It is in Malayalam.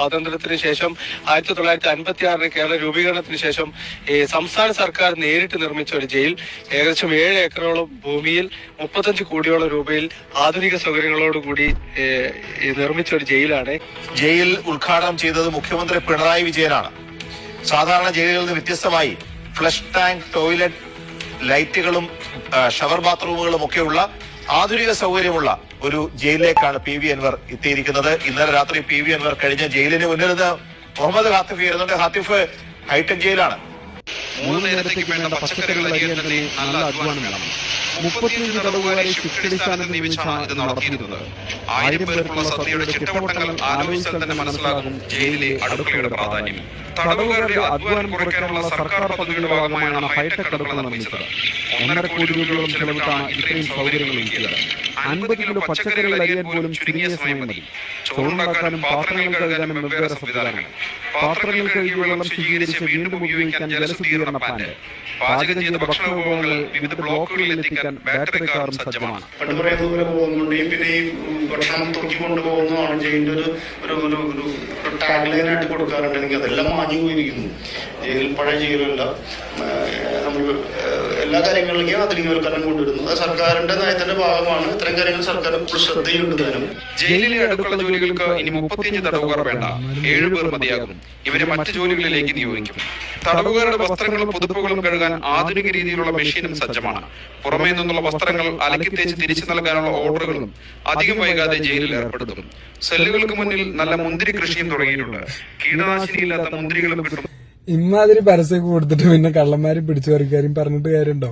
സ്വാതന്ത്ര്യത്തിന് ശേഷം 1956 കേരള രൂപീകരണത്തിന് ശേഷം സംസ്ഥാന സർക്കാർ നേരിട്ട് നിർമ്മിച്ച ഒരു ജയിൽ. ഏകദേശം 7 ഏക്കറോളം ഭൂമിയിൽ 35 കോടിയോളം രൂപയിൽ ആധുനിക സൗകര്യങ്ങളോടുകൂടി നിർമ്മിച്ച ഒരു ജയിലാണ്. ജയിൽ ഉദ്ഘാടനം ചെയ്തത് മുഖ്യമന്ത്രി പിണറായി വിജയനാണ്. സാധാരണ ജയിലുകളിൽ നിന്ന് വ്യത്യസ്തമായി ഫ്ലഷ് ടാങ്ക്, ടോയ്ലറ്റ്, ലൈറ്റുകളും ഷവർ ബാത്റൂമുകളും ഒക്കെയുള്ള ആധുനിക സൗകര്യമുള്ള ഒരു ജയിലിലേക്കാണ് PV അൻവർ എത്തിയിരിക്കുന്നത്. ഇന്നലെ രാത്രി PV അൻവർ കഴിഞ്ഞ ജയിലിന് മുന്നിൽ നിന്ന് മുഹമ്മദ് ഹാത്തിഫ് ഇരുന്നുണ്ട്. ഹാത്തിഫ്, ഹൈടെക് ജയിലാണ്. 3 നേരത്തേക്ക് വേണ്ട പച്ചക്കറികൾ അരിയാൻ തന്നെ നല്ല അധ്വാനം വേണം. 35 തടവുകാരെ ഷിഫ്റ്റടിസ്ഥാനത്തിൽ നിയമിച്ചാണ് ഇത് നടത്തിയിരുന്നത്. 1000 പേർക്കുള്ള സദ്യയുടെ ചിട്ടവട്ടങ്ങൾ ആലോചിച്ചാൽ തന്നെ മനസ്സിലാകും ജയിലിലെ അടുക്കളയുടെ പ്രാധാന്യം. തടവുകാരുടെ അധ്വാനം കുറയ്ക്കാനുള്ള സർക്കാർ പദ്ധതിയുടെ ഭാഗമായാണ് ഹൈടെക് അടുക്കള നിർമ്മിച്ചത്. 1.5 കോടി രൂപയോളം ചെലവിട്ടാണ് ഇത്രയും സൗകര്യങ്ങൾ ഒരുക്കിയത്. 50 കിലോ പച്ചക്കറികൾ അരിയാൻ പോലും ചുരുങ്ങിയ സമയം മതി. ചോറുണ്ടാക്കാനും പാത്രങ്ങൾ കഴുകാനും വെവ്വേറെ സംവിധാനങ്ങൾ. പാത്രങ്ങൾ കഴുകിയ വെള്ളം ശുചീകരിച്ച് വീണ്ടും ഉപയോഗിക്കാൻ ജലശുദ്ധീകരണ പ്ലാന്റ്. പാചകം ചെയ്ത ഭക്ഷണ വിഭവങ്ങൾ വിവിധ ബ്ലോക്കുകളിൽ എത്തിക്കാൻ ബാറ്ററി കാറും സജ്ജമാണ്. കുറേ ദൂരെ പോകുന്നുണ്ട്. പിന്നെ ഈ ഭക്ഷണം തൂക്കി കൊണ്ടുപോകുന്നതാണ് ജയിലിന്റെ ഒരു ടാഗ്ലൈനായിട്ട് കൊടുക്കാറുണ്ട്. എനിക്ക് അതെല്ലാം മാറ്റി പോയിരിക്കുന്നു. ജയിൽ പഴയ ജയിലല്ല. നമ്മൾ എല്ലാ കാര്യങ്ങളിലേക്കും ആധുനികവൽക്കരണം കൊണ്ടുവരുന്നു. അത് സർക്കാരിന്റെ നയത്തിന്റെ ഭാഗമാണ്. ഇത്തരം കാര്യങ്ങൾ സർക്കാർ ശ്രദ്ധയുണ്ട് താനും. ജയിലിലെ അടുക്കള ജോലികൾക്ക് ഇനി 35 തടവുകാർ വേണ്ട, 7 പേർ മതിയാകും. ഇവരെ മറ്റു ജോലികളിലേക്ക് നിയോഗിക്കും. തടവുകാരുടെ വസ്ത്രങ്ങളും പുതുപ്പുകളും കഴുകാൻ ആധുനിക രീതിയിലുള്ള മെഷീനും സജ്ജമാണ്. പുറമേ നിന്നുള്ള വസ്ത്രങ്ങൾ അലക്കി തേച്ച് തിരിച്ചു നൽകാനുള്ള ഓർഡറുകളും അധികം വൈകാതെ ജയിലിൽ ഏർപ്പെടുത്തും. സെല്ലുകൾക്ക് മുന്നിൽ നല്ല മുന്തിരി കൃഷിയും തുടങ്ങിയിട്ടുണ്ട്. കീടനാശിനിയില്ലാത്ത മുന്തിരികളും കിട്ടും. ഇമാതിരി പരസ്യം കൊടുത്തിട്ട് പിന്നെ കള്ളന്മാരും പിടിച്ചു പറിക്കാരും പറഞ്ഞിട്ട് കാര്യമുണ്ടോ?